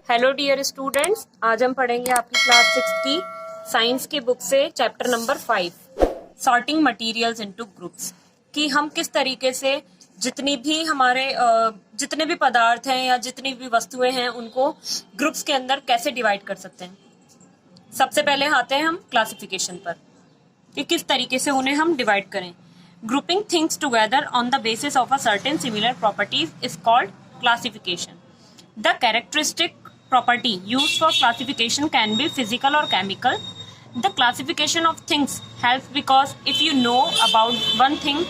Hello dear students, आज हम पढ़ेंगे आपकी क्लास 6 की साइंस की बुक से chapter number 5 sorting materials into groups. कि हम किस तरीके से जितनी भी हमारे जितने भी पदार्थ हैं या जितनी भी वस्तुएं हैं उनको ग्रुप्स के अंदर कैसे डिवाइड कर सकते हैं। सबसे पहले आते हैं हम क्लासिफिकेशन पर कि किस तरीके से उन्हें हम डिवाइड करें। Grouping things together on the basis of a certain similar properties is called classification. The characteristic property used for classification can be physical or chemical. The classification of things helps because if you know about one thing,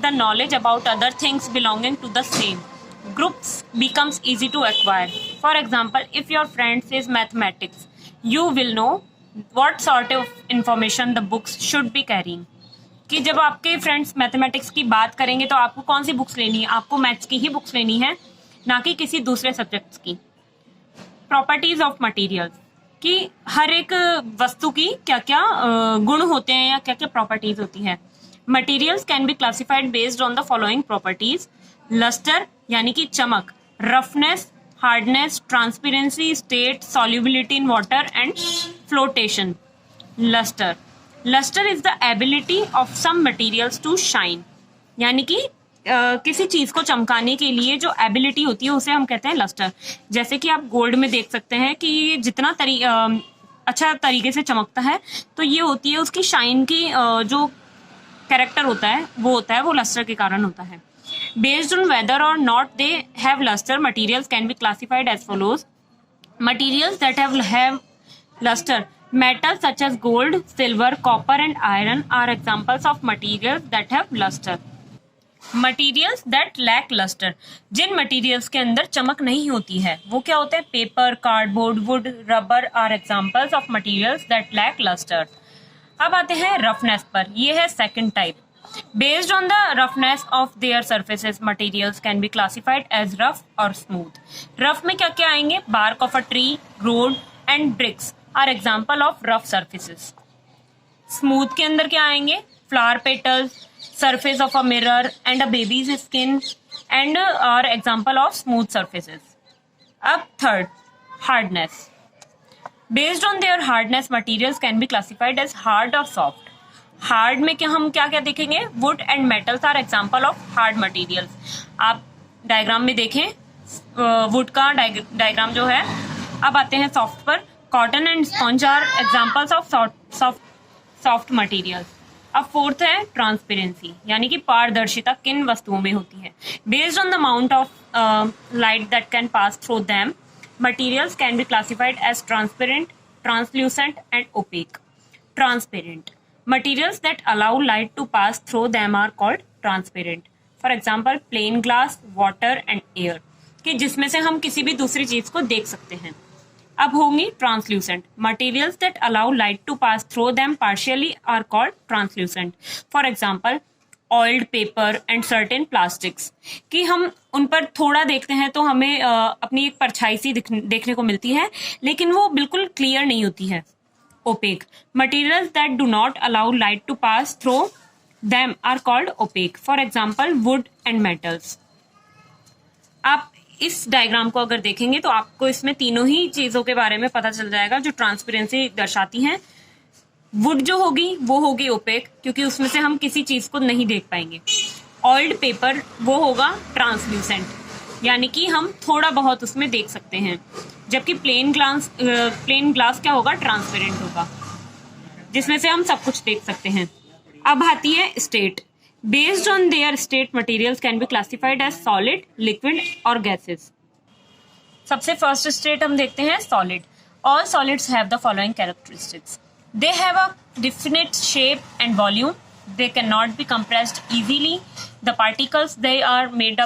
the knowledge about other things belonging to the same groups becomes easy to acquire. For example, if your friend says mathematics, you will know what sort of information the books should be carrying. कि जब आपके friends mathematics की बात करेंगे तो आपको कौन सी books लेनी है, आपको मैथ्स की ही बुक्स लेनी है, ना कि किसी दूसरे सब्जेक्ट्स की। प्रॉपर्टीज ऑफ मटेरियल्स कि हर एक वस्तु की क्या क्या गुण होते हैं या क्या क्या प्रॉपर्टीज होती है। Materials can be classified based on the following properties: luster यानी कि चमक, roughness, hardness, transparency, state, solubility in water and flotation. Luster is the ability of some materials to shine, यानी कि किसी चीज को चमकाने के लिए जो एबिलिटी होती है उसे हम कहते हैं लस्टर। जैसे कि आप गोल्ड में देख सकते हैं कि ये जितना अच्छा तरीके से चमकता है तो ये होती है उसकी शाइन की जो कैरेक्टर होता है वो लस्टर के कारण होता है। बेस्ड ऑन वेदर और not they have luster, materials can be classified as follows: materials that have luster, metals such as gold, silver, copper and iron are examples of materials that have luster. Materials that lack luster, जिन मटीरियल्स के अंदर चमक नहीं होती है वो क्या होते हैं? Paper, cardboard, wood, rubber are examples of materials that lack luster. अब आते हैं रफनेस पर, ये है second type. Based on the roughness of their surfaces, materials can be classified as rough और स्मूथ। रफ में क्या क्या आएंगे? Bark of a tree, road and bricks are example of rough surfaces. Smooth के अंदर क्या आएंगे? Flower petals, surface of a mirror and a baby's skin and are example of smooth surfaces. अब third, hardness. Based on their hardness, materials can be classified as hard or soft. Hard में हम क्या क्या देखेंगे? Wood and metals are example of hard materials. आप diagram में देखें would का डायग्राम जो है। अब आते हैं सॉफ्ट पर। Cotton and sponge are examples of soft materials. अब फोर्थ है ट्रांसपेरेंसी, यानी कि पारदर्शिता किन वस्तुओं में होती है। Based on the amount of light that can pass through them, materials can be classified as transparent, translucent and opaque. Transparent materials that allow light to pass through them are called transparent. For example plane glass, water and air, कि जिसमें से हम किसी भी दूसरी चीज को देख सकते हैं। अब होंगी translucent, materials that allow light to pass through them partially are called translucent. For example oiled paper and certain plastics, कि हम उन पर थोड़ा देखते हैं तो हमें अपनी एक परछाई सी देखने को मिलती है, लेकिन वो बिल्कुल क्लियर नहीं होती है। Opaque materials that do not allow light to pass through them are called opaque. For example wood and metals. आप इस डायग्राम को अगर देखेंगे तो आपको इसमें तीनों ही चीजों के बारे में पता चल जाएगा जो ट्रांसपेरेंसी दर्शाती हैं। वुड जो होगी वो होगी ओपेक, क्योंकि उसमें से हम किसी चीज को नहीं देख पाएंगे। ऑयल्ड पेपर वो होगा ट्रांसल्यूसेंट, यानी कि हम थोड़ा बहुत उसमें देख सकते हैं। जबकि प्लेन ग्लास क्या होगा? ट्रांसपेरेंट होगा, जिसमें से हम सब कुछ देख सकते हैं। अब आती है state. Based on their state, materials can be classified as solid, liquid और gases. सबसे first state हम देखते हैं solid. All solids have the following characteristics. They have a definite shape and volume. They cannot be compressed easily. The particles they are made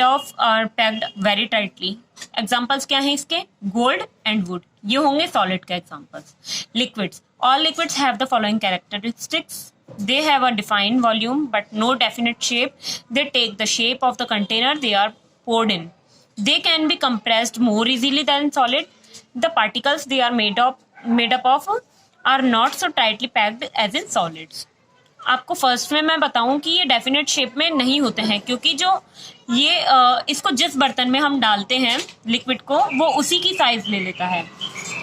of are packed very tightly. Examples क्या हैं इसके? Gold and wood. ये होंगे solid के examples. Liquids. All liquids have the following characteristics. They have a defined volume but no definite shape. They take the shape of the container they are poured in. They can be compressed more easily than solid. The particles they are made up of are not so tightly packed as in solids. आपको first में मैं बताऊं कि ये definite shape में नहीं होते हैं, क्योंकि जो ये इसको जिस बर्तन में हम डालते हैं लिक्विड को, वो उसी की साइज ले लेता है।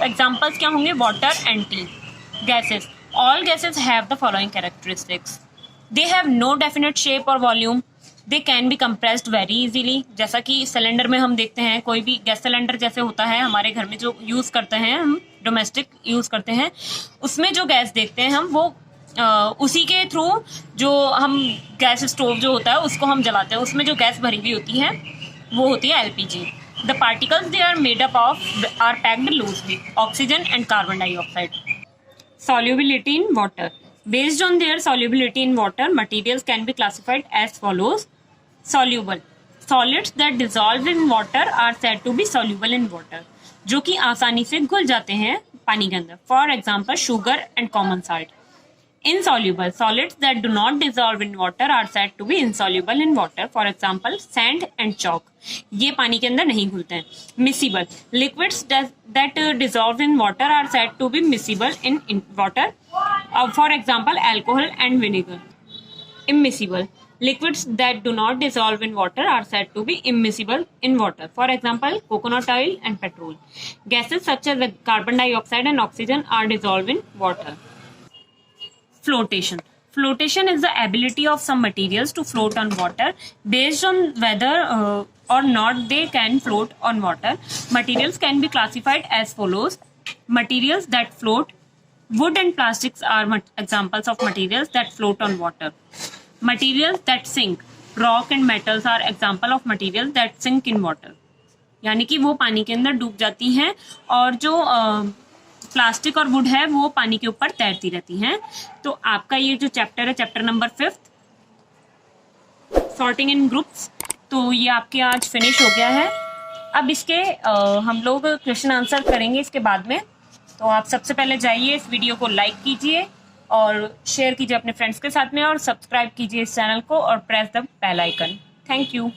एग्जाम्पल्स क्या होंगे? Water and tea. Gases, all gases have the following characteristics. They have no definite shape और volume, they can be compressed very easily. जैसा कि सिलेंडर में हम देखते हैं, कोई भी गैस सिलेंडर जैसे होता है हमारे घर में जो यूज़ करते हैं, हम डोमेस्टिक यूज़ करते हैं, उसमें जो गैस देखते हैं हम, वो उसी के थ्रू जो हम गैस स्टोव जो होता है उसको हम जलाते हैं, उसमें जो गैस भरी हुई होती है वो होती है LPG. The particles they are made up of are packed loosely, oxygen and carbon dioxide. Solubility in water. Based on their solubility in water, materials can be classified as follows. Soluble. Solids that dissolve in water are said to be soluble in water. जो कि आसानी से घुल जाते हैं पानी के अंदर. For example, sugar and common salt. Insoluble. Solids that do not dissolve in water are said to be insoluble in water. For example, sand and chalk. ये पानी के अंदर नहीं घुलते हैं. Miscible. Liquids that dissolve in water are said to be miscible in water. For example, alcohol and vinegar. Immiscible. Liquids that do not dissolve in water are said to be immiscible in water. For example, coconut oil and petrol. Gases such as carbon dioxide and oxygen are dissolved in water. Flotation. Flotation is the ability of some materials to float on water based on whether or not they can float on water. Materials can be classified as follows. Materials that float. Wood and plastics are examples of materials that float on water. Materials that sink. Rock and metals are example of materials that sink in water. यानी कि वो पानी के अंदर डूब जाती हैं, और जो प्लास्टिक और वुड है वो पानी के ऊपर तैरती रहती हैं। तो आपका ये जो चैप्टर है, चैप्टर नंबर 5, सॉर्टिंग इन ग्रुप्स, तो ये आपके आज फिनिश हो गया है। अब इसके हम लोग क्वेश्चन आंसर करेंगे इसके बाद में। तो आप सबसे पहले जाइए, इस वीडियो को लाइक कीजिए और शेयर कीजिए अपने फ्रेंड्स के साथ में, और सब्सक्राइब कीजिए इस चैनल को और press the bell icon. Thank you.